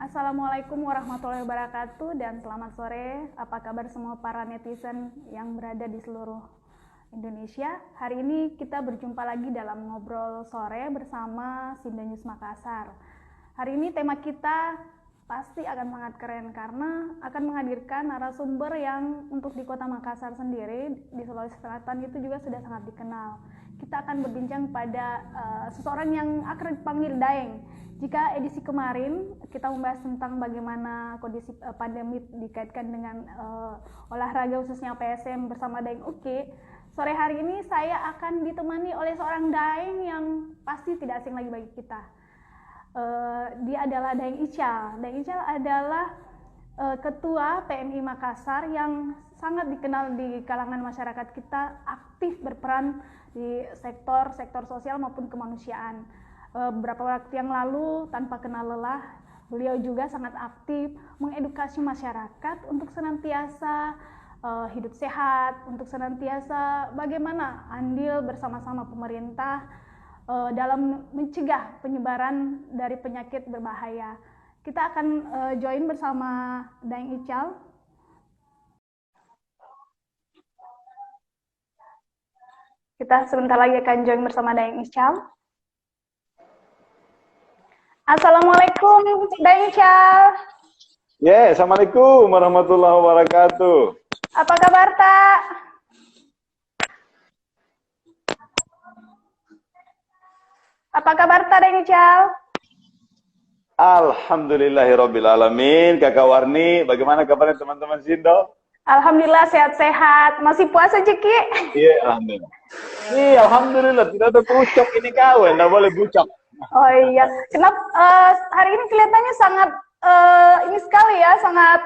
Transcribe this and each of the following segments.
Assalamualaikum warahmatullahi wabarakatuh dan selamat sore. Apa kabar semua para netizen yang berada di seluruh Indonesia? Hari ini kita berjumpa lagi dalam ngobrol sore bersama Sindo News Makassar. Hari ini tema kita pasti akan sangat keren karena akan menghadirkan narasumber yang untuk di Kota Makassar sendiri di Sulawesi Selatan itu juga sudah sangat dikenal. Kita akan berbincang pada seseorang yang akrab dipanggil Daeng. Jika edisi kemarin kita membahas tentang bagaimana kondisi pandemi dikaitkan dengan olahraga khususnya PSM bersama Daeng Uki, sore hari ini saya akan ditemani oleh seorang Daeng yang pasti tidak asing lagi bagi kita. Dia adalah Daeng Ical. Daeng Ical adalah ketua PMI Makassar yang sangat dikenal di kalangan masyarakat kita, aktif berperan di sektor sosial maupun kemanusiaan. Beberapa waktu yang lalu tanpa kenal lelah, beliau juga sangat aktif mengedukasi masyarakat untuk senantiasa hidup sehat, untuk senantiasa bagaimana andil bersama-sama pemerintah dalam mencegah penyebaran dari penyakit berbahaya. Kita akan join bersama Daeng Ical. Kita sebentar lagi akan join bersama Daeng Ical. Assalamualaikum, Daeng Ical. Assalamualaikum warahmatullahi wabarakatuh. Apa kabar, Tak? Apa kabar, Tak, Daeng Ical? Alhamdulillahirabbil alamin. Kakak Warni, bagaimana kabarnya teman-teman Sindo? Alhamdulillah sehat-sehat. Masih puasa, Ciki? Iya, alhamdulillah. Iya, alhamdulillah. Tidak ada pucuk ini kawan, tidak boleh bucok. Oh iya, kenapa hari ini kelihatannya sangat ini sekali ya, sangat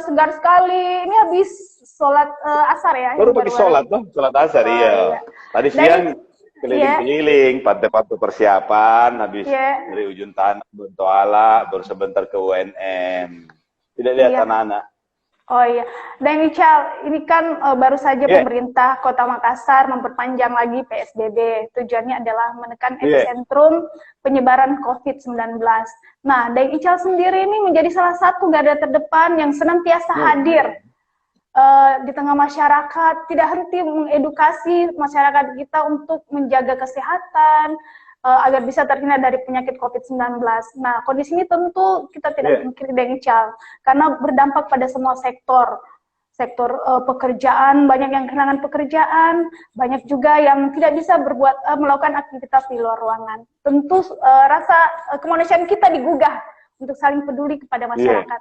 segar sekali. Ini habis sholat asar ya? Baru pergi sholat tuh, sholat asar iya. Tadi siang keliling-keliling, pantai-pantai persiapan, habis dari ujung tanah, Bontoala, baru sebentar ke UNM. Tidak lihat anak-anak. Oh iya, Daeng Ical, ini kan baru saja pemerintah Kota Makassar memperpanjang lagi PSBB. Tujuannya adalah menekan epicentrum penyebaran COVID-19. Nah, Daeng Ical sendiri ini menjadi salah satu garda terdepan yang senantiasa hadir di tengah masyarakat, tidak henti mengedukasi masyarakat kita untuk menjaga kesehatan, agar bisa terhindar dari penyakit COVID-19. Nah, kondisi ini tentu kita tidak mungkin Daeng Ical, karena berdampak pada semua sektor pekerjaan, banyak yang kehilangan pekerjaan, banyak juga yang tidak bisa melakukan aktivitas di luar ruangan. Tentu rasa kemanusiaan kita digugah untuk saling peduli kepada masyarakat.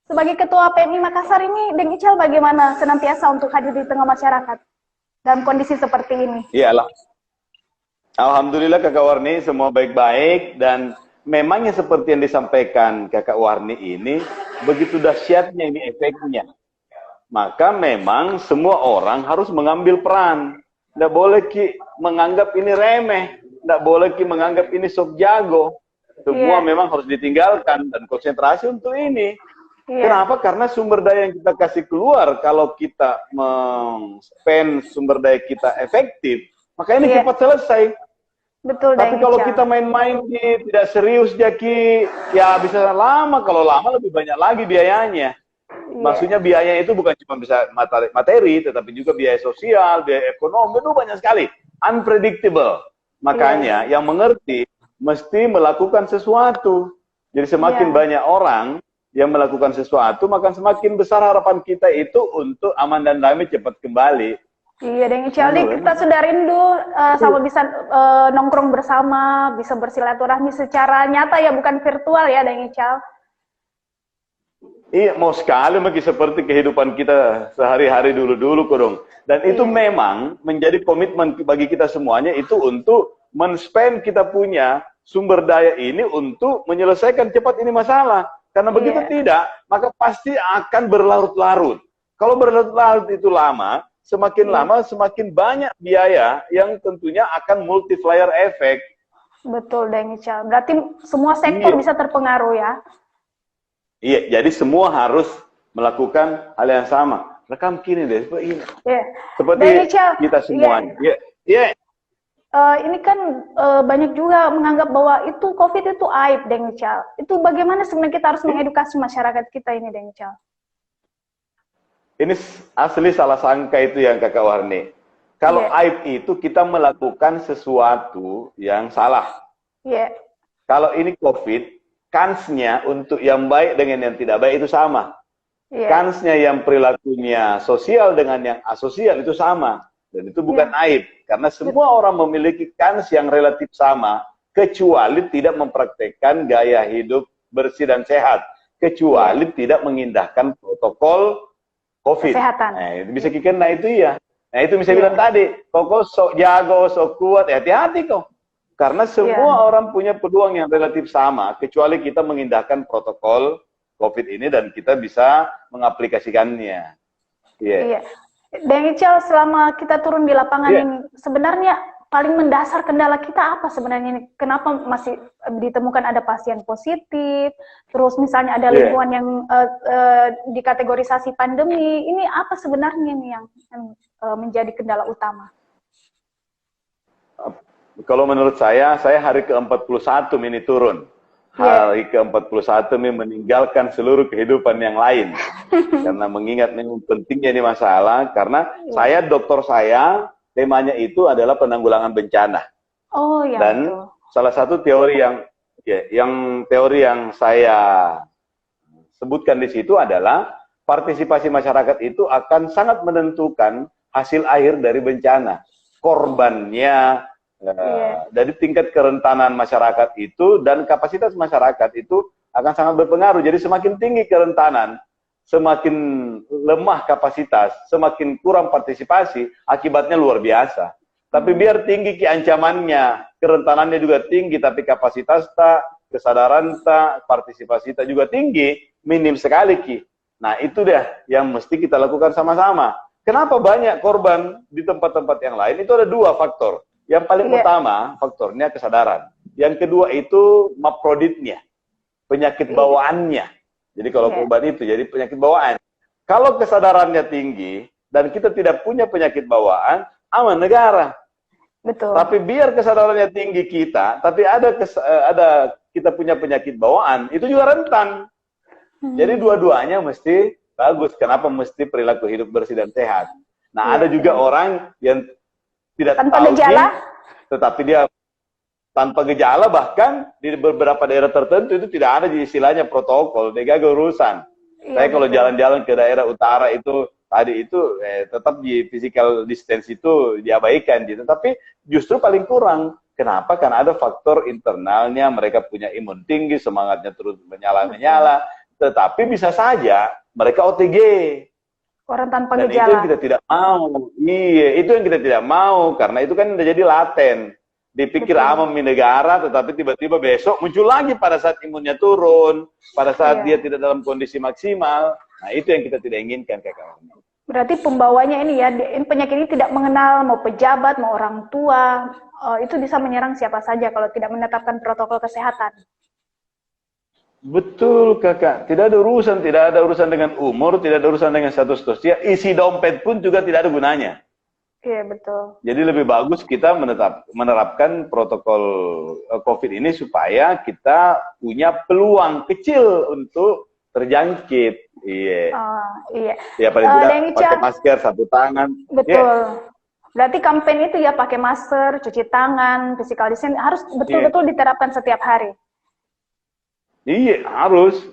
Sebagai Ketua PMI Makassar ini, Daeng Ical bagaimana senantiasa untuk hadir di tengah masyarakat dalam kondisi seperti ini? Iyalah. Alhamdulillah Kakak Warni semua baik-baik, dan memangnya seperti yang disampaikan Kakak Warni ini begitu dahsyatnya ini efeknya. Maka memang semua orang harus mengambil peran. Tidak boleh menganggap ini remeh, tidak boleh menganggap ini sok jago. Semua memang harus ditinggalkan dan konsentrasi untuk ini. Kenapa? Karena sumber daya yang kita kasih keluar, kalau kita spend sumber daya kita efektif, maka ini cepat selesai. Betul, tapi kalau kita main-main tidak serius Jaki, ya bisa lama. Kalau lama lebih banyak lagi biayanya. Maksudnya biayanya itu bukan cuma bisa materi, tetapi juga biaya sosial, biaya ekonomi, itu banyak sekali. Unpredictable. Makanya yang mengerti mesti melakukan sesuatu. Jadi semakin banyak orang yang melakukan sesuatu, maka semakin besar harapan kita itu untuk aman dan damai cepat kembali. Iya, Daeng Ical, kita sudah rindu sama bisa nongkrong bersama, bisa bersilaturahmi secara nyata ya, bukan virtual ya, Daeng Ical. Iya, mau sekali seperti kehidupan kita sehari-hari dulu-dulu, Kodong. Dan itu memang menjadi komitmen bagi kita semuanya, itu untuk men-spend kita punya sumber daya ini untuk menyelesaikan cepat ini masalah. Karena begitu tidak, maka pasti akan berlarut-larut. Kalau berlarut-larut itu lama, semakin lama semakin banyak biaya yang tentunya akan multiplier efek. Betul, Daeng Ical. Berarti semua sektor bisa terpengaruh ya? Iya, jadi semua harus melakukan hal yang sama. Rekam kini deh, seperti ini. Seperti kita semuanya. ini kan banyak juga menganggap bahwa itu COVID itu aib, Deng Ical. Itu bagaimana sebenarnya kita harus mengedukasi masyarakat kita ini, Deng Ical? Ini asli salah sangka itu yang Kakak Warni. Kalau aib itu kita melakukan sesuatu yang salah. Kalau ini COVID, kansnya untuk yang baik dengan yang tidak baik itu sama. Kansnya yang perilakunya sosial dengan yang asosial itu sama. Dan itu bukan aib. Karena semua orang memiliki kans yang relatif sama, kecuali tidak mempraktekkan gaya hidup bersih dan sehat. Kecuali tidak mengindahkan protokol COVID. Kesehatan. Nah, itu bisa kikena itu ya. Nah, itu bisa bilang tadi, kok sok jago, sok kuat, hati-hati kok. Karena semua orang punya peluang yang relatif sama, kecuali kita mengindahkan protokol COVID ini dan kita bisa mengaplikasikannya. Deng Ical, selama kita turun di lapangan ini, sebenarnya paling mendasar kendala kita apa sebenarnya ini? Kenapa masih ditemukan ada pasien positif, terus misalnya ada lingkungan yang dikategorisasi pandemi, ini apa sebenarnya nih yang menjadi kendala utama? Kalau menurut saya hari ke-41 ini turun. Hari ke-41 ini meninggalkan seluruh kehidupan yang lain. Karena mengingat pentingnya ini masalah, karena dokter saya, temanya itu adalah penanggulangan bencana. Dan salah satu teori teori yang saya sebutkan di situ adalah partisipasi masyarakat itu akan sangat menentukan hasil akhir dari bencana. Korbannya, dari tingkat kerentanan masyarakat itu dan kapasitas masyarakat itu akan sangat berpengaruh. Jadi semakin tinggi kerentanan, semakin lemah kapasitas, semakin kurang partisipasi, akibatnya luar biasa. Tapi biar tinggi ancamannya, kerentanannya juga tinggi, tapi kapasitas tak, kesadaran tak, partisipasi tak juga tinggi, minim sekali Ki. Nah itu deh yang mesti kita lakukan sama-sama. Kenapa banyak korban di tempat-tempat yang lain? Itu ada dua faktor. Yang paling utama faktornya kesadaran. Yang kedua itu maproditnya, penyakit bawaannya. Jadi kalau korban itu jadi penyakit bawaan. Kalau kesadarannya tinggi dan kita tidak punya penyakit bawaan, aman negara. Betul. Tapi biar kesadarannya tinggi kita, tapi ada kita punya penyakit bawaan, itu juga rentan. Jadi dua-duanya mesti bagus. Kenapa mesti perilaku hidup bersih dan sehat? Nah, ada juga orang yang tidak tanpa tahu gejala, tetapi dia tanpa gejala, bahkan di beberapa daerah tertentu itu tidak ada istilahnya protokol, dia urusan. Saya kalau jalan-jalan ke daerah utara itu tadi itu tetap di physical distance itu diabaikan gitu, tapi justru paling kurang. Kenapa? Karena ada faktor internalnya, mereka punya imun tinggi, semangatnya terus menyala-menyala, tetapi bisa saja mereka OTG. Orang tanpa dan gejala. Itu yang kita tidak mau. Iya, itu yang kita tidak mau karena itu kan udah jadi laten. Dipikir aman di negara, tetapi tiba-tiba besok muncul lagi pada saat imunnya turun, pada saat dia tidak dalam kondisi maksimal. Nah, itu yang kita tidak inginkan, Kakak. Berarti pembawanya ini ya, penyakit ini tidak mengenal mau pejabat, mau orang tua, itu bisa menyerang siapa saja kalau tidak menetapkan protokol kesehatan. Betul, Kakak. Tidak ada urusan dengan umur, tidak ada urusan dengan status sosial. Isi dompet pun juga tidak ada gunanya. Iya, betul. Jadi lebih bagus kita menerapkan protokol COVID ini supaya kita punya peluang kecil untuk terjangkit. Iya. Iya. Ya paling tidak pakai masker, sapu tangan. Betul. Berarti kampanye itu ya pakai masker, cuci tangan, physical distancing harus betul-betul diterapkan setiap hari. Iya, harus.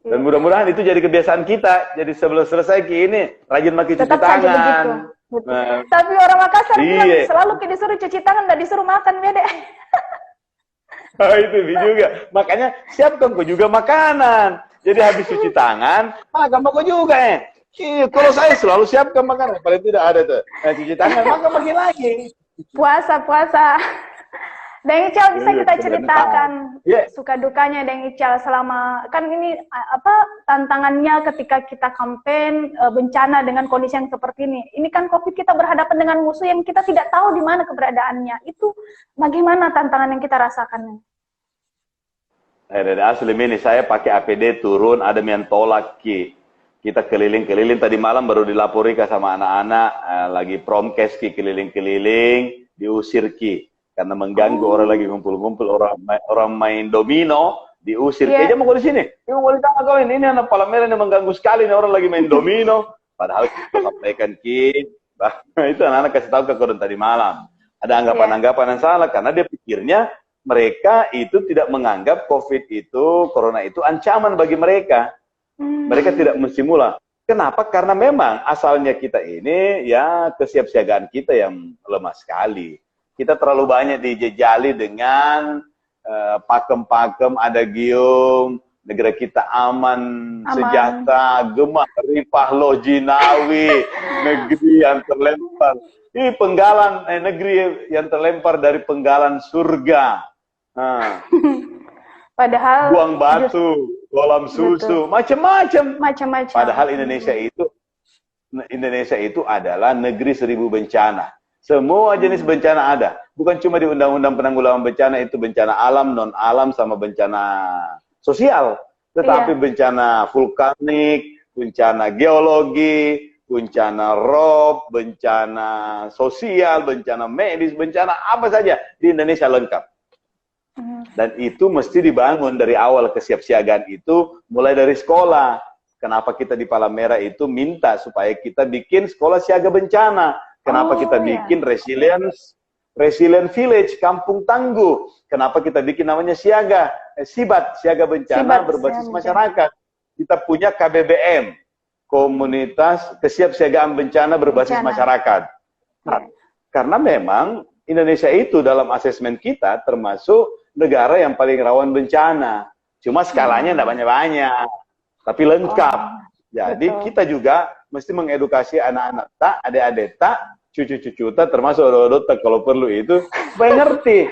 Dan mudah-mudahan itu jadi kebiasaan kita. Jadi sebelum selesai ini rajin pakai cuci tangan. Nah, tapi orang Makassar bilang selalu disuruh cuci tangan, nggak disuruh makan, beda. Itu juga. Makanya siapkan kok juga makanan. Jadi habis cuci tangan, makan kok juga Iya, kalau saya selalu siapkan makanan. Paling tidak ada tuh. Cuci tangan, makan pagi lagi. Puasa. Deng Ical, bisa kita ceritakan suka dukanya Deng Ical selama, kan ini tantangannya ketika kita campaign bencana dengan kondisi yang seperti ini. Ini kan COVID, kita berhadapan dengan musuh yang kita tidak tahu di mana keberadaannya. Itu bagaimana tantangan yang kita rasakan? Asli ini saya pakai APD turun, ada yang tolak kita keliling-keliling. Tadi malam baru dilapori sama anak-anak lagi promkes keliling-keliling. diusir Ki. Karena mengganggu orang lagi ngumpul-ngumpul, orang main domino, diusir. Ki, mau di sini. Dia mau ditanya kau ini anak Palmera yang mengganggu sekali, nih orang lagi main domino. Padahal kita sampaikan Ki, itu anak-anak kasih tahu ke kau tadi malam. Ada anggapan-anggapan yang salah, karena dia pikirnya mereka itu tidak menganggap COVID itu, Corona itu ancaman bagi mereka. Mereka tidak mensimula. Kenapa? Karena memang asalnya kita ini, ya kesiapsiagaan kita yang lemah sekali. Kita terlalu banyak dijejali dengan pakem-pakem, adagium, negara kita aman, sejahtera, gemah, ripah, lojinawi, negeri yang terlempar. Ini penggalan, negeri yang terlempar dari penggalan surga. Padahal buang batu, kolam susu, macam-macam. Padahal Indonesia itu adalah negeri 1000 bencana. Semua jenis bencana ada. Bukan cuma di Undang-Undang Penanggulangan Bencana itu bencana alam, non-alam, sama bencana sosial. Tetapi bencana vulkanik, bencana geologi, bencana rob, bencana sosial, bencana medis, bencana apa saja di Indonesia lengkap. Dan itu mesti dibangun dari awal, kesiapsiagaan itu mulai dari sekolah. Kenapa kita di Palmera itu minta supaya kita bikin sekolah siaga bencana? Kenapa kita bikin resilient village, kampung tangguh? Kenapa kita bikin namanya siaga? Sibat, siaga bencana berbasis masyarakat. Kita punya KBBM, komunitas kesiapsiagaan bencana berbasis masyarakat. Nah, karena memang Indonesia itu dalam asesmen kita termasuk negara yang paling rawan bencana. Cuma skalanya tidak banyak-banyak, tapi lengkap. Jadi kita juga mesti mengedukasi anak-anak tak, adik-adik tak, cucu-cucu tak, termasuk odot-odot tak kalau perlu itu, supaya ngerti.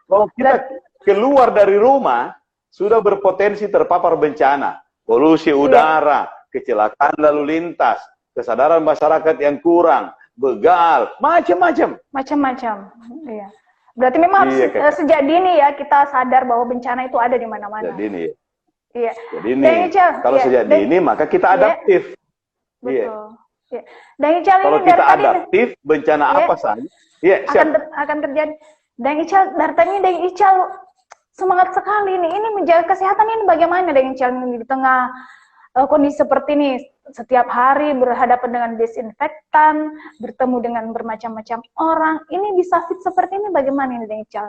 Kalau kita keluar dari rumah, sudah berpotensi terpapar bencana. Polusi udara, kecelakaan lalu lintas, kesadaran masyarakat yang kurang, begal, macam-macam. Iya. Berarti memang harus sejak dini ya kita sadar bahwa bencana itu ada di mana-mana. Sejak dini. Iya. Jadi ini, kalau sejak dini maka kita adaptif. Betul. Iya. Dan Ical, kalau kita adaptif, bencana apa saja akan terjadi. Dan Ical, dari tadi Dan Ical semangat sekali nih. Ini menjaga kesehatan ini bagaimana Dan Ical di tengah kondisi seperti ini? Setiap hari berhadapan dengan desinfektan, bertemu dengan bermacam-macam orang. Ini bisa fit seperti ini bagaimana ini Dan Ical?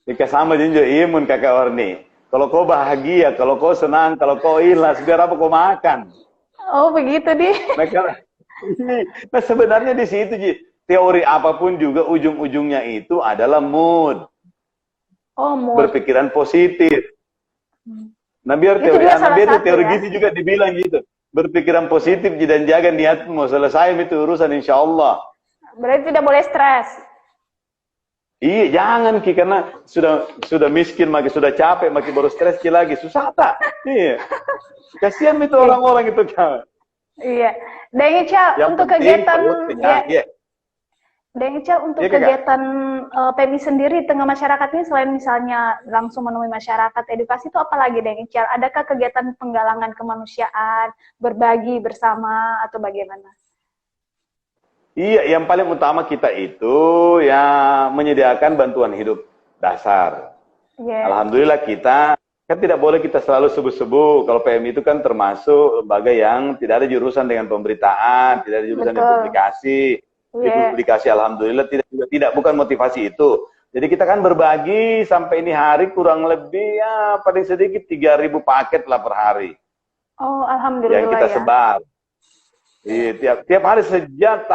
Jika sama juga imun kakak Warni. Kalau kau bahagia, kalau kau senang, kalau kau ikhlas, biar apa kau makan. Oh begitu di. Nah sebenarnya di situ Ji, teori apapun juga ujung-ujungnya itu adalah mood. Oh mood. Berpikiran positif. Nah biar teori gizi juga dibilang gitu. Berpikiran positif dan jaga niatmu, selesai itu urusan insya Allah. Berarti tidak boleh stres. Iya, jangan Ki, karena sudah miskin, makin sudah capek, makin baru stres Ki lagi, susah tak? Iya. Kasihan itu orang-orang itu kan. Iya. Dan Ical untuk kegiatan Dan Ical untuk kegiatan PMI sendiri di tengah masyarakat ini selain misalnya langsung menemui masyarakat, edukasi itu apa lagi Dan Ical? Adakah kegiatan penggalangan kemanusiaan, berbagi bersama atau bagaimana? Iya, yang paling utama kita itu ya menyediakan bantuan hidup dasar. Alhamdulillah kita kan tidak boleh kita selalu sebut-sebut. Kalau PMI itu kan termasuk lembaga yang tidak ada jurusan dengan pemberitaan, tidak ada jurusan dengan publikasi. Di publikasi alhamdulillah tidak bukan motivasi itu. Jadi kita kan berbagi sampai ini hari kurang lebih ya paling sedikit 3.000 paket lah per hari. Oh, alhamdulillah yang kita sebar. Iya, tiap hari sejak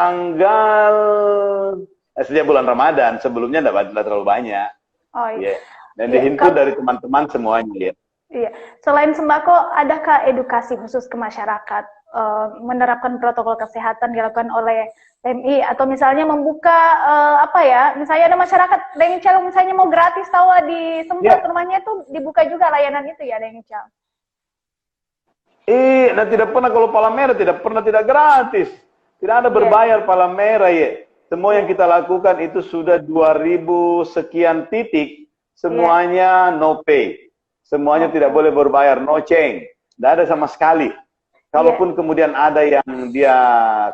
sejak bulan Ramadan, sebelumnya tidak terlalu banyak. Oh iya. Dan dihimpun dari teman-teman semuanya ya. Iya. Selain sembako, adakah edukasi khusus ke masyarakat menerapkan protokol kesehatan dilakukan oleh PMI atau misalnya membuka misalnya ada masyarakat dengan Ical misalnya mau gratis tawa di semprot rumahnya itu dibuka juga layanan itu ya dengan Ical. Nah tidak pernah kalau Palmera tidak pernah tidak gratis. Tidak ada berbayar Palmera ya. Semua yang kita lakukan itu sudah 2.000 sekian titik. Semuanya no pay. Semuanya tidak boleh berbayar, no change. Tidak ada sama sekali. Kalaupun kemudian ada yang dia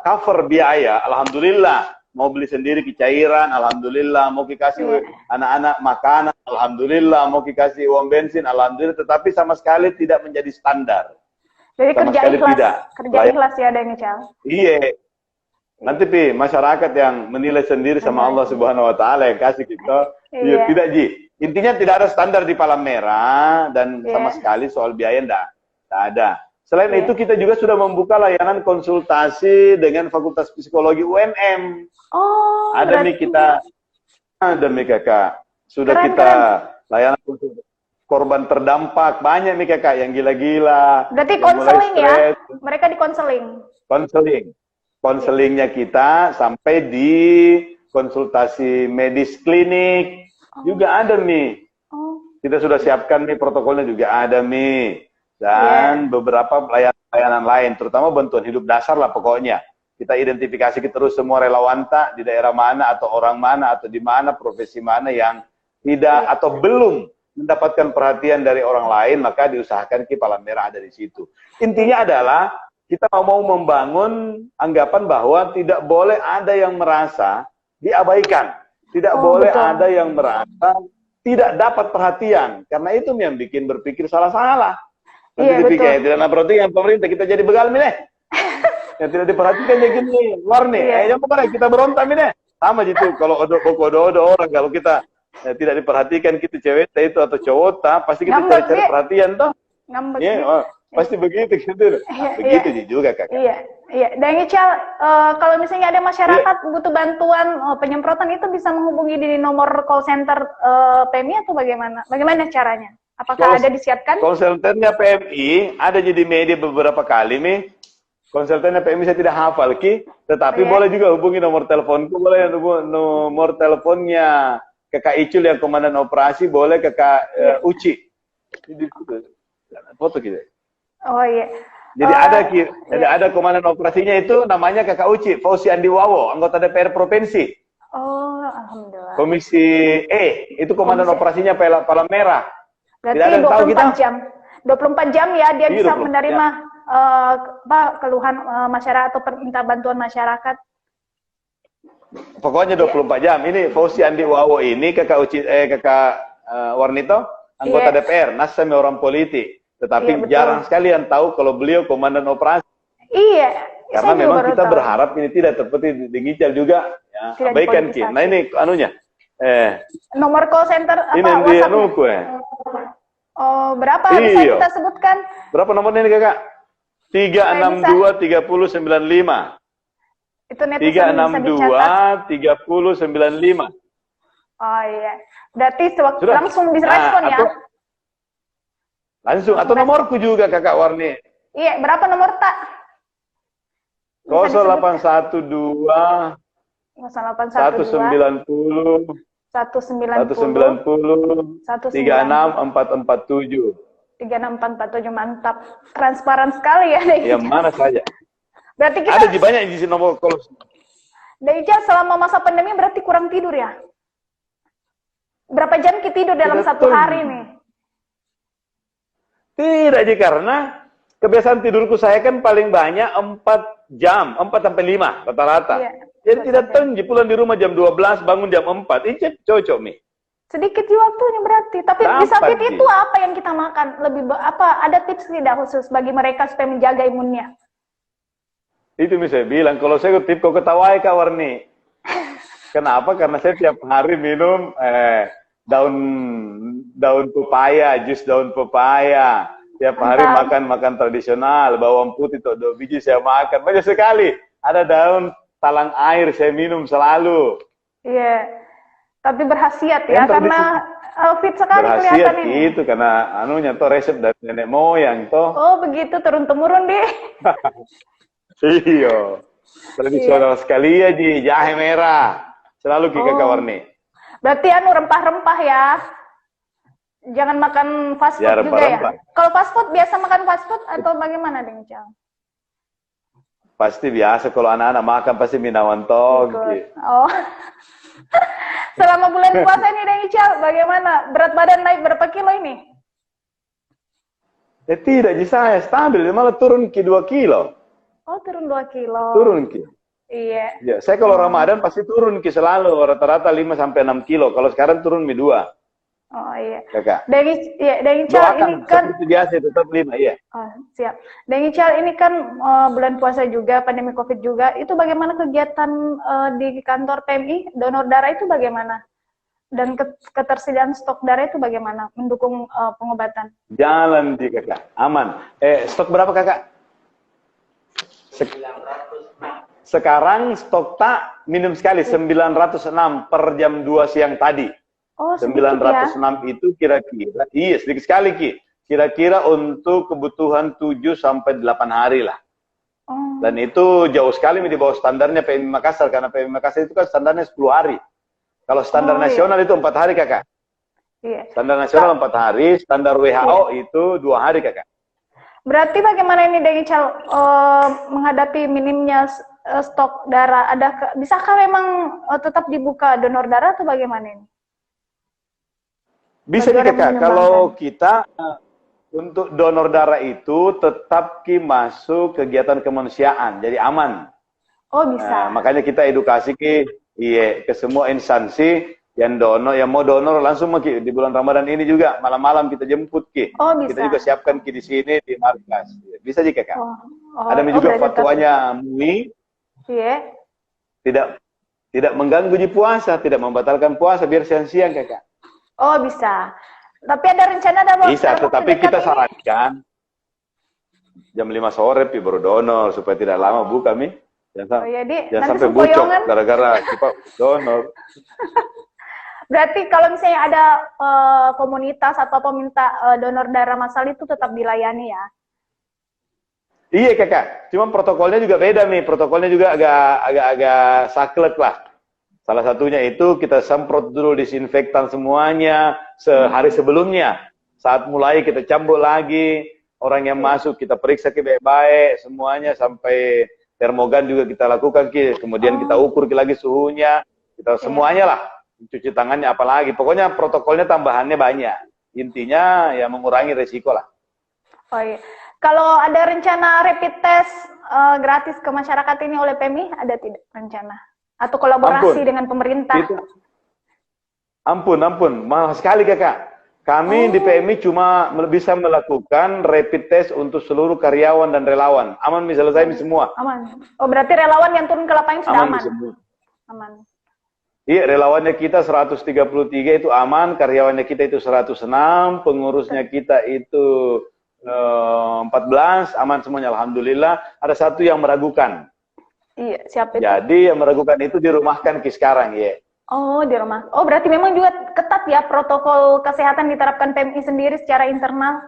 cover biaya, alhamdulillah. mau beli sendiri ke cairan, alhamdulillah, mau dikasih anak-anak makanan, alhamdulillah, mau dikasih uang bensin, alhamdulillah, tetapi sama sekali tidak menjadi standar. Jadi Sama kerja sekali ikhlas, tidak. kerja ikhlas ya Deng Ical. Iya. Nanti masyarakat yang menilai sendiri sama Allah Subhanahu wa taala yang kasih kita. Iya, tidak Ji. Intinya tidak ada standar di Palang Merah dan sama sekali soal biaya enggak ada. Selain itu kita juga sudah membuka layanan konsultasi dengan Fakultas Psikologi UNM. Oh, ada nih kita, ada nih kakak. Sudah kita layanan korban terdampak banyak nih kakak yang gila-gila. Berarti konseling ya? Mereka di konseling. Konselingnya kita sampai di konsultasi medis klinik juga ada nih. Kita sudah siapkan nih protokolnya juga ada nih. Dan beberapa layanan lain, terutama bantuan hidup dasar lah pokoknya. Kita identifikasi terus semua relawan di daerah mana atau orang mana atau di mana, profesi mana yang tidak atau belum mendapatkan perhatian dari orang lain, maka diusahakan Palang Merah ada di situ. Intinya adalah kita mau membangun anggapan bahwa tidak boleh ada yang merasa diabaikan. Tidak boleh ada yang merasa tidak dapat perhatian. Karena itu yang bikin berpikir salah-salah. Nanti dipikir, tidak ada perhatian pemerintah, kita jadi begal nih. Yang tidak diperhatikan ya gini, luar nih. Yang kemarin kita berontak nih. Sama gitu, kalau ada orang, kalau kita tidak diperhatikan, kita cewek itu atau cowok, pasti kita cari perhatian toh. Pasti begitu gitu. Begitu juga kakak. Iya. Dan Ical, kalau misalnya ada masyarakat butuh bantuan penyemprotan itu bisa menghubungi di nomor call center PMI atau bagaimana? Bagaimana caranya? Apakah ada disiapkan? Call centernya PMI ada jadi media beberapa kali nih. Konsultannya PMI saya tidak hafal tetapi boleh juga hubungi nomor teleponku, boleh nomor teleponnya Kakak Icul yang komandan operasi, boleh Kakak Uci. Foto kita. Oh iya. Jadi ada komandan operasinya itu namanya Kakak Uci, Fauzi Andi Wawo, anggota DPR provinsi. Oh, alhamdulillah. Komisi E, itu komandan operasinya Palang Merah. Berarti 24 jam. 24 jam ya dia bisa menerima keluhan masyarakat atau perminta bantuan masyarakat. Pokoknya 24 jam. Ini Fauzi Andi Wawo ini Kakak Warnito, anggota DPR, nasami orang politik. Tetapi jarang sekali yang tahu kalau beliau komandan operasi. Iya. Karena memang kita berharap ini tidak seperti di Ngical juga. Ya, abaikan Nah ini anunya. Nomor call center apa? Ini dia nuku Oh, berapa bisa kita sebutkan? Berapa nomornya ini kakak? 362 3095. Itu netizen 362 3095. Oh iya. Berarti langsung direspon ya? Langsung atau nomorku juga kakak Warni. Iya, berapa nomor tak? 0812 190 190 36447. 36447, mantap. Transparan sekali ya. Yang mana saja. Berarti kita ada di banyak di nomor kalau. Daica selama masa pandemi berarti kurang tidur ya? Berapa jam kita tidur dalam satu hari nih? Tidak aja karena kebiasaan tidurku saya kan paling banyak 4 jam, 4 sampai 5 rata-rata. Iya. Jadi tidak tinggi, pulang di rumah jam 12, bangun jam 4. Ini cocok nih. Sedikit waktunya berarti. Tapi di samping itu apa yang kita makan? Ada tips tidak khusus bagi mereka supaya menjaga imunnya? Itu saya bilang, kalau saya tips kau ketawai Kak Warni. Kenapa? Karena saya tiap hari minum daun pepaya, jus daun pepaya. Tiap hari makan tradisional, bawang putih, 2 biji saya makan. Banyak sekali. Ada daun talang air saya minum selalu. Iya, tapi berkhasiat ya, karena fit sekali kelihatan ini. Berkhasiat itu karena anunya toh resep dari nenek moyang toh. Oh begitu, turun-temurun deh. Iya, tradisional sekali ya jahe merah, selalu Kakak Warni. Berarti rempah-rempah ya, jangan makan fast food juga ya. Kalau fast food biasa makan fast food atau bagaimana Deng Ical? Pasti biasa kalau anak-anak makan pasti minawan togi. Oh. Selama bulan puasa ini Deng Ical, bagaimana? Berat badan naik berapa kilo ini? Tidak, saya stabil, malah turun ke 2 kilo. Oh, turun 2 kilo. Turun ke. Iya. Ya, saya kalau Ramadan pasti turun Ki selalu rata-rata 5 sampai 6 kilo. Kalau sekarang turun Mi 2. Oh iya. Kakak. Dan Ical Doakan ini kan seperti biasa tetap 5, iya. oh, siap. Dan Ical ini kan bulan puasa juga, pandemi Covid juga. Itu bagaimana kegiatan di kantor PMI donor darah itu bagaimana? Dan ketersediaan stok darah itu bagaimana mendukung pengobatan? Jalan di Kakak, aman. Stok berapa Kakak? Sekarang stok tak minim sekali 906 per jam 2 siang tadi. Oh, sedikit 906 ya? Itu kira-kira, iya sedikit sekali Ki. Kira-kira untuk kebutuhan 7 sampai 8 hari lah. Oh. Dan itu jauh sekali di bawah standarnya PMI Makassar, karena PMI Makassar itu kan standarnya 10 hari. Kalau standar nasional itu 4 hari Kakak. Iya. Standar nasional 4 hari, standar WHO itu 2 hari Kakak. Berarti bagaimana ini Deng Ical menghadapi minimnya stok darah? Bisakah memang tetap dibuka donor darah atau bagaimana ini? Bisa nih Kakak, kalau kita untuk donor darah itu tetap masuk kegiatan kemanusiaan, jadi aman. Oh bisa. Makanya kita edukasi ke semua instansi yang mau donor langsung di bulan Ramadan ini juga malam-malam kita jemput Oh bisa. Kita juga siapkan di sini di markas. Bisa juga Kak. Ada juga fatwanya MUI. Iya. Tidak mengganggu di puasa, tidak membatalkan puasa biar siang-siang Kakak. Oh bisa. Tapi ada rencana bisa, tetapi kita sarankan jam 5 sore baru donor supaya tidak lama buka Jangan sampai bucok gara-gara kita donor. Berarti kalau misalnya ada komunitas atau peminta donor darah massal itu tetap dilayani ya? Iya Kakak, cuma protokolnya juga beda protokolnya juga agak saklek lah. Salah satunya itu kita semprot dulu disinfektan semuanya sehari sebelumnya. Saat mulai kita cambuk lagi, orang yang masuk kita periksa baik-baik semuanya sampai termogan juga kita lakukan kemudian kita ukur lagi suhunya, kita semuanya lah, cuci tangannya apalagi. Pokoknya protokolnya tambahannya banyak. Intinya ya mengurangi resiko lah. Oh iya. Kalau ada rencana rapid test gratis ke masyarakat ini oleh PMI, ada tidak rencana? Atau kolaborasi dengan pemerintah? Ampun, mahal sekali Kakak. Kami di PMI cuma bisa melakukan rapid test untuk seluruh karyawan dan relawan. Aman selesai semua. Aman. Oh berarti relawan yang turun ke lapangan sudah aman? Aman. Iya, relawannya kita 133 itu aman, karyawannya kita itu 106, pengurusnya kita itu 14, aman semuanya, alhamdulillah. Ada satu yang meragukan. Iya, siapa itu? Jadi yang meragukan itu dirumahkan sekarang ya. Oh, di rumah. Oh, berarti memang juga ketat ya protokol kesehatan diterapkan PMI sendiri secara internal?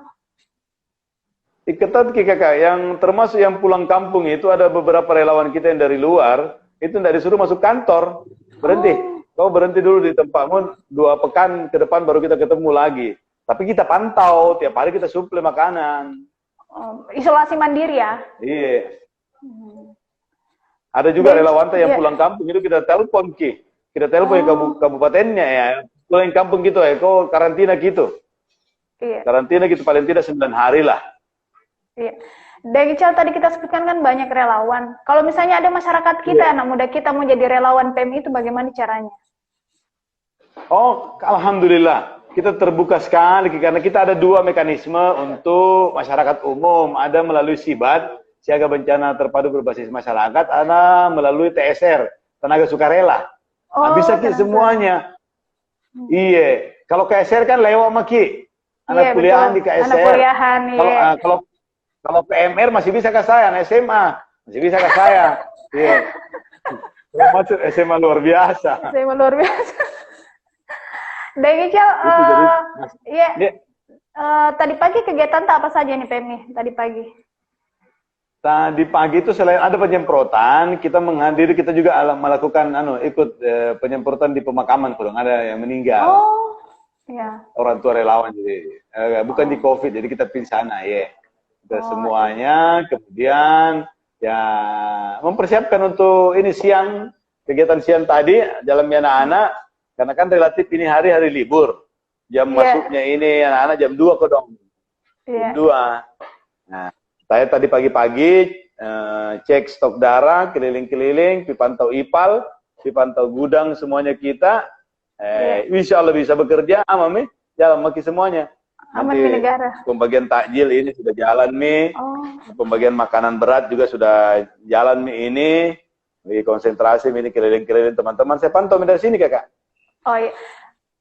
Ketat Kakak, yang termasuk yang pulang kampung itu ada beberapa relawan kita yang dari luar, itu tidak disuruh masuk kantor. Berhenti. Kau berhenti dulu di tempatmu, 2 pekan ke depan baru kita ketemu lagi. Tapi kita pantau, tiap hari kita suplai makanan. Isolasi mandiri ya? Iya. Ada juga relawan yang pulang kampung itu kita telepon kita telepon kabupatennya ya, pulang kampung gitu kau karantina gitu. Iya. Karantina gitu paling tidak 9 hari lah. Iya. Dari Ical tadi kita sebutkan kan banyak relawan. Kalau misalnya ada masyarakat kita, anak muda kita mau jadi relawan PMI itu bagaimana caranya? Oh, alhamdulillah. Kita terbuka sekali karena kita ada 2 mekanisme untuk masyarakat umum. Ada melalui SIBAT, Siaga Bencana Terpadu Berbasis Masyarakat, ada melalui TSR, Tenaga Sukarela. Bisa semuanya. Iya. Kalau KSR kan lewat anak kuliahan di KSR. Anak kuliahan, iya. Kalau PMR masih bisa ke saya, anak SMA masih bisa ke saya. Iya. Kalau masuk SMA luar biasa. SMA luar biasa. Deng Ical, tadi pagi kegiatan apa saja nih PMI tadi pagi? Tadi pagi itu selain ada penyemprotan, kita menghadiri, kita juga melakukan ikut penyemprotan di pemakaman kalau ada yang meninggal. Oh, iya. Orang tua relawan jadi bukan di COVID, jadi kita pergi sana ya. Kita semuanya, kemudian ya mempersiapkan untuk ini kegiatan siang tadi dalam anak-anak, karena kan relatif ini hari-hari libur. Jam masuknya ini anak-anak jam 2 Jam 2. Nah, saya tadi pagi-pagi cek stok darah, keliling-keliling, pipantau IPAL, pipantau gudang semuanya kita. Insya Allah bisa bekerja, aman jalan maki semuanya. Aman di negara. Pembagian takjil ini sudah jalan pembagian makanan berat juga sudah jalan ini. Lagi konsentrasi ini keliling-keliling teman-teman. Saya pantau dari sini kakak. Oh iya.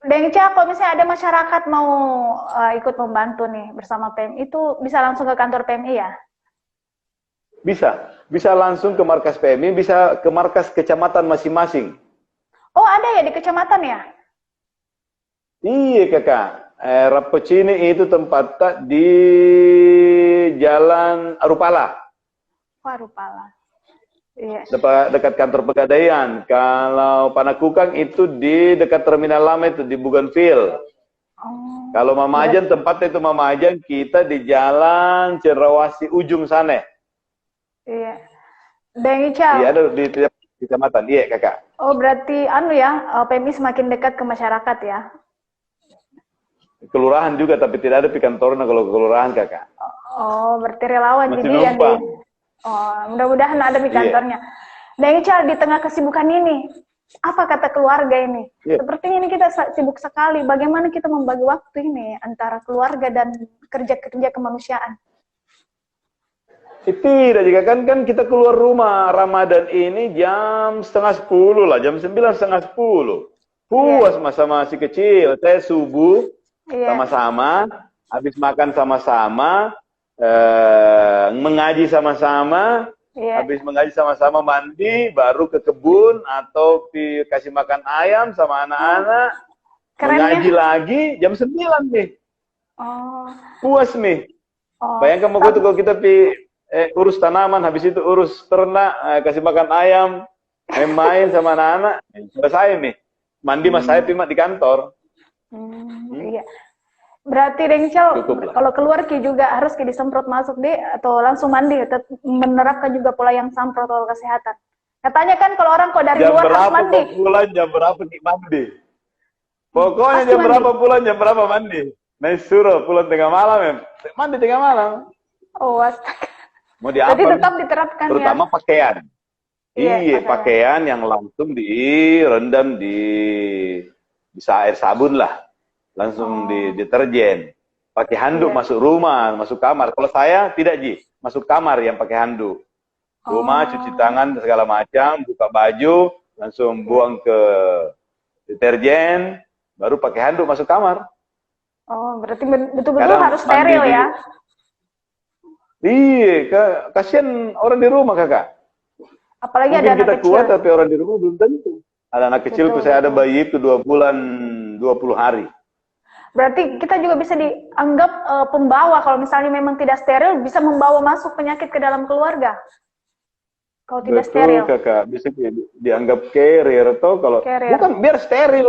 Dengca, kalau misalnya ada masyarakat mau ikut membantu nih bersama PMI, itu bisa langsung ke kantor PMI ya? Bisa langsung ke markas PMI, bisa ke markas kecamatan masing-masing. Oh ada ya di kecamatan ya? Iya kakak, Rapocini itu tempatnya di Jalan Arupala. Arupala. Iya. Dekat kantor Pegadaian. Kalau Panakukang itu di dekat terminal lama itu di Bougainville. Kalau Mamajan tempatnya itu Mamajan, kita di Jalan Cendrawasih ujung sana. Iya. Dan Ica. Iya ada di kecamatan. Iya kakak. Oh berarti PMI semakin dekat ke masyarakat ya? Kelurahan juga tapi tidak ada pikantornya kalau kelurahan kakak. Oh berarti relawan masih jadi yang numpang. Mudah-mudahan ada di kantornya. Dan Ica, di tengah kesibukan ini, apa kata keluarga ini? Sepertinya ini kita sibuk sekali. Bagaimana kita membagi waktu ini antara keluarga dan kerja-kerja kemanusiaan? Tidak juga kan kita keluar rumah Ramadan ini jam 9:30 lah, jam 9:30. Puas sama si kecil. Saya subuh sama-sama, habis makan sama-sama. Mengaji sama-sama, habis mengaji sama-sama mandi, baru ke kebun atau kasih makan ayam sama anak-anak, mengaji lagi jam 9 nih. Puas nih. Bayangkan mau kalau kita urus tanaman, habis itu urus ternak, kasih makan ayam, main sama anak-anak, selesai nih. Mandi mas saya di kantor. Iya. Berarti Dengcel, kalau keluar juga harus disemprot masuk deh atau langsung mandi, menerapkan juga pola yang sama protokol kesehatan. Katanya kan kalau orang dari luar harus mandi. Jam berapa mandi? Pokoknya jam berapa pulang, jam berapa mandi. Nah suruh pulang tengah malam mandi tengah malam. Oh astaga. Mau di apa? Jadi tetap diterapkan terutama pakaian. Iya, pakaian yang langsung direndam bisa air sabun lah. Langsung di deterjen, pakai handuk masuk rumah, masuk kamar. Kalau saya tidak masuk kamar yang pakai handuk. Rumah cuci tangan segala macam, buka baju, langsung buang ke deterjen, baru pakai handuk masuk kamar. Oh, berarti betul-betul harus steril ya? Iya, kasihan orang di rumah kakak. Apalagi mungkin ada anak kita kecil. kuat tapi orang di rumah belum tentu. Ada anak kecil, saya ada bayi itu 2 bulan 20 hari. Berarti kita juga bisa dianggap pembawa kalau misalnya memang tidak steril, bisa membawa masuk penyakit ke dalam keluarga. Kalau tidak steril. Betul kakak, bisa dianggap carrier atau kalau bukan biar steril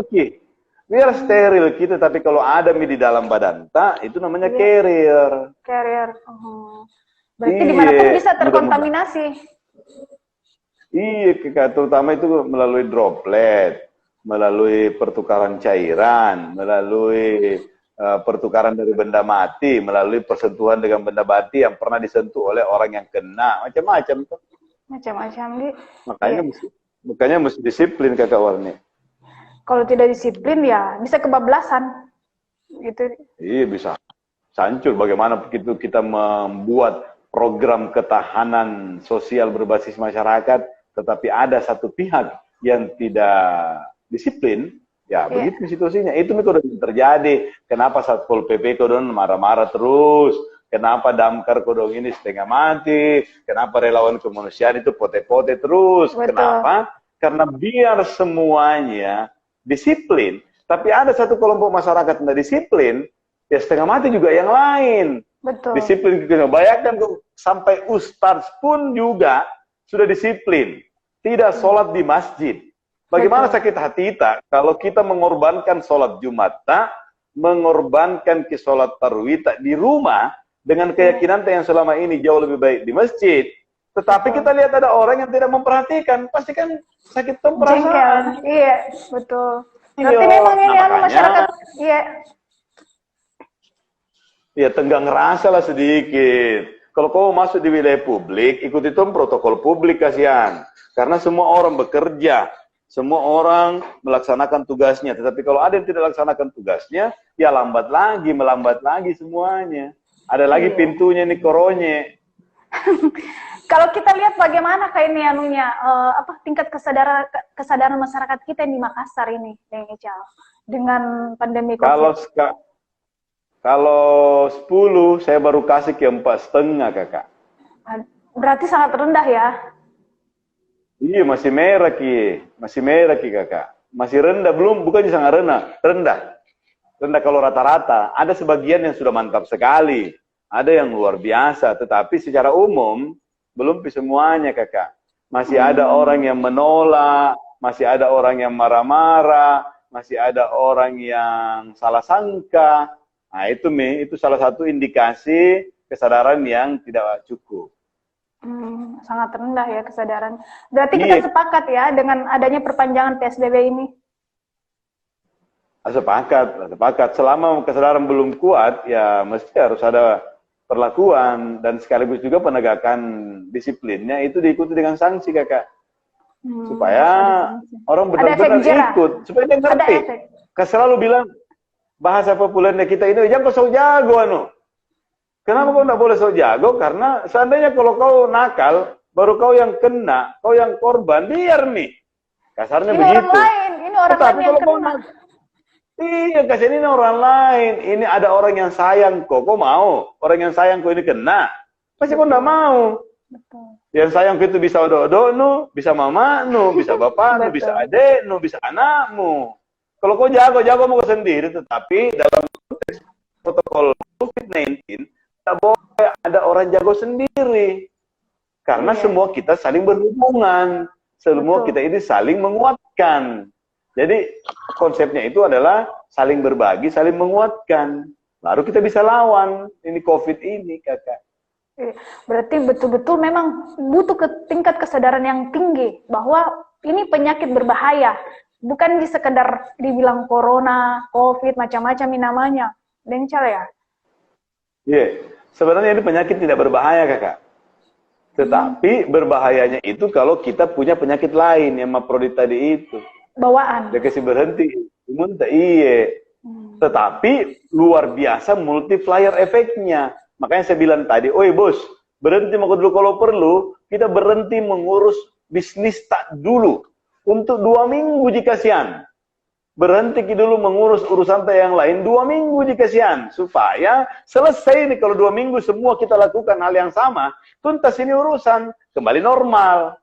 biar steril kita, tapi kalau ada di dalam badan itu namanya carrier. Carrier. Berarti dimanapun bisa terkontaminasi. Iya kakak, terutama itu melalui droplet, melalui pertukaran cairan, melalui pertukaran dari benda mati, melalui persentuhan dengan benda mati yang pernah disentuh oleh orang yang kena, macam-macam tuh. Macam-macam gitu. Makanya mesti disiplin kakak Warni. Kalau tidak disiplin ya bisa kebablasan, gitu. Iya bisa, hancur. Bagaimana begitu kita membuat program ketahanan sosial berbasis masyarakat, tetapi ada satu pihak yang tidak disiplin, begitu situasinya. Itu sudah terjadi. Kenapa Satpol PP kodon marah-marah terus? Kenapa Damkar kodong ini setengah mati? Kenapa relawan kemanusiaan itu pote-pote terus? Betul. Kenapa? Karena biar semuanya disiplin, tapi ada satu kelompok masyarakat tidak disiplin, ya setengah mati juga yang lain. Betul. Disiplin. Bayangkan sampai ustadz pun juga sudah disiplin, tidak sholat di masjid. Bagaimana sakit hati kita kalau kita mengorbankan sholat Jumat, mengorbankan ke sholat tarawih di rumah dengan keyakinan yang selama ini jauh lebih baik di masjid. Tetapi kita lihat ada orang yang tidak memperhatikan, pasti kan sakit perasaan. Iya, betul. Berarti memang ini masyarakat, iya, ya tenggang rasa lah sedikit. Kalau kau masuk di wilayah publik, ikuti itu protokol publik kasihan. Karena semua orang bekerja, semua orang melaksanakan tugasnya. Tetapi kalau ada yang tidak laksanakan tugasnya, ya melambat lagi semuanya. Ada lagi pintunya nih koronye. Kalau kita lihat bagaimana kayak ini tingkat kesadaran masyarakat kita di Makassar ini, dengan pandemi COVID. Kalau 10, saya baru kasih ke 4,5 kakak. Berarti sangat rendah ya? Iya, masih merah ki kakak. Masih rendah, bukannya sangat rendah. Rendah kalau rata-rata. Ada sebagian yang sudah mantap sekali. Ada yang luar biasa, tetapi secara umum belum semuanya kakak. Masih ada orang yang menolak, masih ada orang yang marah-marah, masih ada orang yang salah sangka. Nah itu salah satu indikasi kesadaran yang tidak cukup. Sangat rendah ya kesadaran. Berarti kita sepakat ya dengan adanya perpanjangan PSBB ini? Sepakat. Selama kesadaran belum kuat, ya mesti harus ada perlakuan dan sekaligus juga penegakan disiplinnya itu diikuti dengan sanksi kakak. Supaya orang benar-benar ikut, supaya dia ngerti. Selalu bilang bahasa populernya kita ini, jangan kau sok jago Kenapa kau tidak boleh sok jago? Karena seandainya kalau kau nakal, baru kau yang kena, kau yang korban, biar nih. Kasarnya ini begitu. Ini orang lain yang kena. Iya, kasih ini orang lain. Ini ada orang yang sayang kok mau? Orang yang sayang kok ini kena? Pasti kau tidak mau. Betul. Yang sayang itu bisa odok-odok, bisa mama, bisa bapak, bisa adik, bisa anakmu. Kalau kau jago mau kau sendiri, tetapi dalam konteks protokol COVID-19, tidak boleh ada orang jago sendiri. Karena semua kita saling berhubungan. Semua kita ini saling menguatkan. Jadi konsepnya itu adalah saling berbagi, saling menguatkan. Baru kita bisa lawan ini COVID ini, kakak. Berarti betul-betul memang butuh tingkat kesadaran yang tinggi bahwa ini penyakit berbahaya. Bukan di sekedar dibilang corona, COVID, macam-macam namanya. Dencal ya? Iya, sebenarnya ini penyakit tidak berbahaya, kakak. Tetapi berbahayanya itu kalau kita punya penyakit lain yang Maprodi tadi itu. Bawaan. Dia kasih berhenti. Tetapi luar biasa multiplier efeknya. Makanya saya bilang tadi, oi bos, berhenti mau dulu kalau perlu, kita berhenti mengurus bisnis tak dulu. Untuk 2 minggu jika sian. Berhenti dulu mengurus urusan yang lain 2 minggu jika sian. Supaya selesai nih kalau 2 minggu semua kita lakukan hal yang sama, tuntas ini urusan, kembali normal.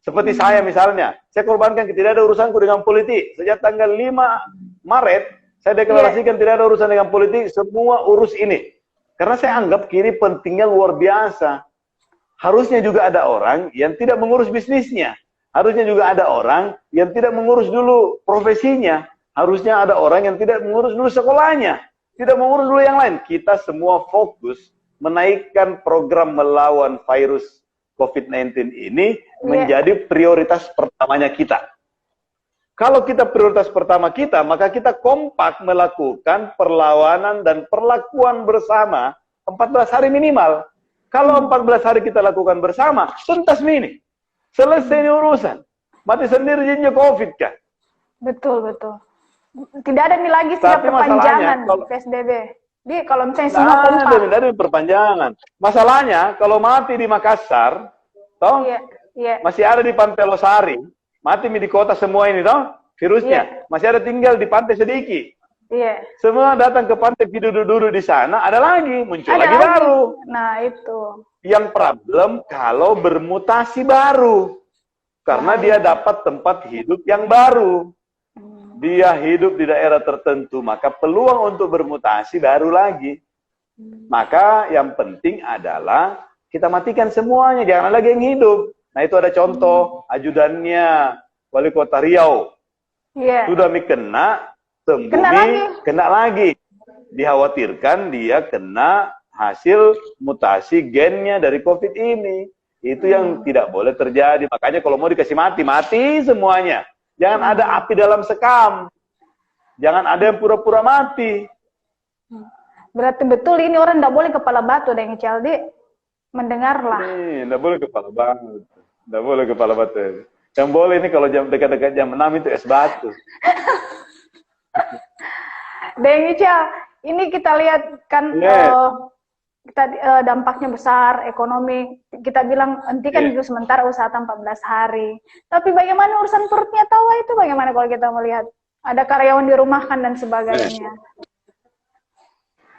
Seperti saya misalnya, saya korbankan tidak ada urusanku dengan politik. Sejak tanggal 5 Maret, saya deklarasikan tidak ada urusan dengan politik, semua urus ini. Karena saya anggap kini pentingnya luar biasa. Harusnya juga ada orang yang tidak mengurus bisnisnya. Harusnya juga ada orang yang tidak mengurus dulu profesinya. Harusnya ada orang yang tidak mengurus dulu sekolahnya. Tidak mengurus dulu yang lain. Kita semua fokus menaikkan program melawan virus COVID-19 ini menjadi prioritas pertamanya kita. Kalau kita prioritas pertama kita, maka kita kompak melakukan perlawanan dan perlakuan bersama 14 hari minimal. Kalau 14 hari kita lakukan bersama, tuntas ini. Selesai ini urusan. Mati sendiri jinnya COVID kan? Betul. Tidak ada nih lagi setiap perpanjangan PSBB. Jadi kalau misalnya semua kompak. Tidak ada perpanjangan. Masalahnya kalau mati di Makassar, toh masih ada di Pantai Losari, mati di kota semua ini toh virusnya, masih ada tinggal di pantai sedikit. Semua datang ke pantai duduk di sana, ada lagi muncul lagi baru. Nah itu. Yang problem kalau bermutasi baru, karena dia dapat tempat hidup yang baru. Dia hidup di daerah tertentu, maka peluang untuk bermutasi baru lagi. Maka yang penting adalah kita matikan semuanya, jangan lagi yang hidup. Nah itu ada contoh, ajudannya Wali Kota Riau. Sudah kena, sembuh, kena lagi. Dikhawatirkan dia kena hasil mutasi gennya dari COVID ini. Itu yang tidak boleh terjadi. Makanya kalau mau dikasih mati, mati semuanya. Jangan ada api dalam sekam. Jangan ada yang pura-pura mati. Berarti betul ini orang tidak boleh kepala batu dengan CLD. mendengarlah. Nggak boleh kepala banget. Nggak boleh kepala batu. Yang boleh ini kalau jam dekat-dekat jam 6 itu es batu. Deng Ical, ini kita lihat kan dampaknya besar ekonomi. Kita bilang hentikan dulu sementara usaha 14 hari. Tapi bagaimana urusan perutnya tawa itu bagaimana kalau kita melihat ada karyawan dirumahkan dan sebagainya.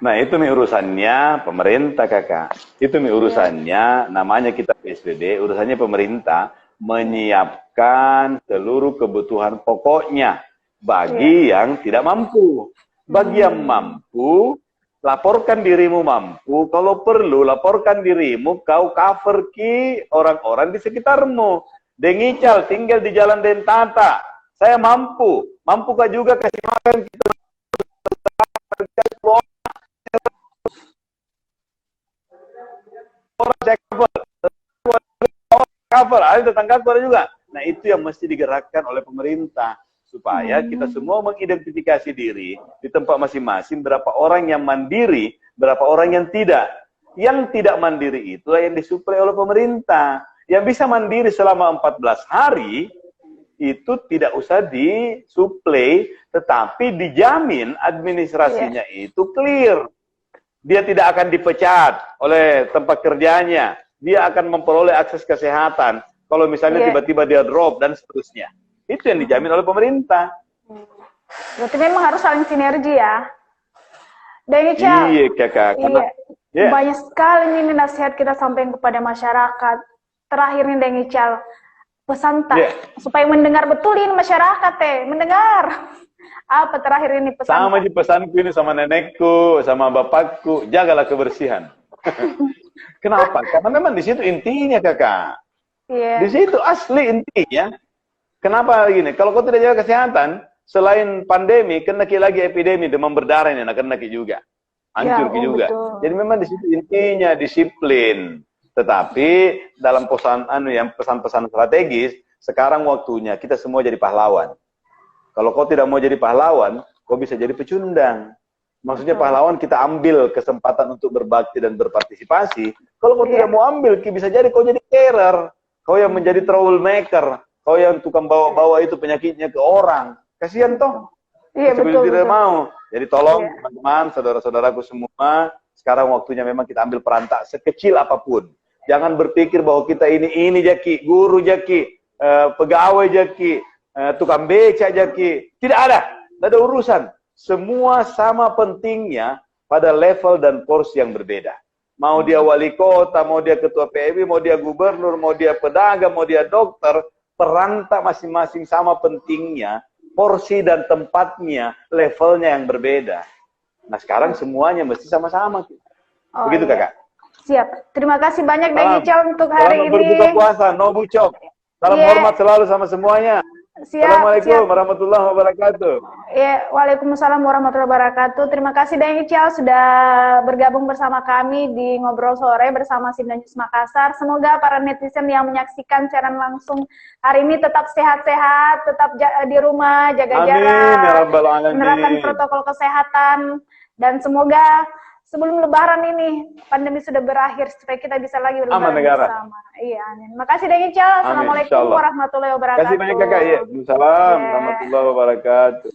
Nah itu nih urusannya pemerintah kakak. Itu nih urusannya namanya kita PSBB. Urusannya pemerintah menyiapkan seluruh kebutuhan pokoknya bagi yang tidak mampu. Bagi yang mampu, laporkan dirimu mampu. Kalau perlu, laporkan dirimu, kau cover ki orang-orang di sekitarmu. Deng Ical tinggal di Jalan Dentata. Saya mampu. Mampukah juga kasih makan kita? Orang saya cover. Ada tetangga cover juga. Nah itu yang mesti digerakkan oleh pemerintah. Supaya kita semua mengidentifikasi diri di tempat masing-masing berapa orang yang mandiri, berapa orang yang tidak. Yang tidak mandiri itu yang disuplai oleh pemerintah. Yang bisa mandiri selama 14 hari itu tidak usah disuplai, tetapi dijamin administrasinya itu clear. Dia tidak akan dipecat oleh tempat kerjanya. Dia akan memperoleh akses kesehatan. Kalau misalnya tiba-tiba dia drop dan seterusnya. Itu yang dijamin oleh pemerintah. Berarti memang harus saling sinergi ya. Dan Ical, iya kakak. banyak sekali ini nasihat kita sampaikan kepada masyarakat. Terakhir nih Deng Ical, pesan supaya mendengar betul ini masyarakat mendengar. Apa terakhir ini pesan? Sama aja pesanku ini sama nenekku, sama bapakku, jagalah kebersihan. Kenapa? Karena memang di situ intinya kakak. Di situ asli intinya. Kenapa gini? Kalau kau tidak jaga kesehatan, selain pandemi, kena lagi epidemi demam berdarah ini, kena juga, hancur juga. Betul. Jadi memang di situ intinya disiplin. Tetapi dalam pesan-pesan strategis, sekarang waktunya kita semua jadi pahlawan. Kalau kau tidak mau jadi pahlawan, kau bisa jadi pecundang. Maksudnya pahlawan kita ambil kesempatan untuk berbakti dan berpartisipasi. Kalau kau tidak mau ambil, bisa jadi kau jadi terror. Kau yang menjadi troublemaker. Kau yang tukang bawa-bawa itu penyakitnya ke orang. Kasihan toh. Iya, betul. Tidak mau. Jadi tolong teman-teman, saudara-saudaraku semua, sekarang waktunya memang kita ambil peran sekecil apapun. Jangan berpikir bahwa kita ini jaki, guru jaki, pegawai jaki, tukang beca jaki. Tidak ada. Tidak ada urusan. Semua sama pentingnya pada level dan porsi yang berbeda. Mau dia wali kota, mau dia ketua PMI, mau dia gubernur, mau dia pedagang, mau dia dokter, peran masing-masing sama pentingnya, porsi dan tempatnya, levelnya yang berbeda. Nah sekarang semuanya mesti sama-sama. Begitu kakak? Siap. Terima kasih banyak Deng Ical untuk hari ini. Berbuka puasa, no bucok. Salam hormat selalu sama semuanya. Siap, Assalamualaikum warahmatullahi wabarakatuh. Ya, waalaikumsalam warahmatullahi wabarakatuh. Terima kasih Deng Ical sudah bergabung bersama kami di Ngobrol Sore bersama Sinda News Makassar. Semoga para netizen yang menyaksikan siaran langsung hari ini tetap sehat-sehat, tetap di rumah, jaga jarak, menerapkan protokol kesehatan, dan semoga sebelum Lebaran ini pandemi sudah berakhir supaya kita bisa lagi berlebaran bersama. Iya, amin. Makasih Deng Ical. Assalamualaikum warahmatullahi wabarakatuh. Terima kasih banyak kakak. Waalaikumsalam warahmatullahi wabarakatuh.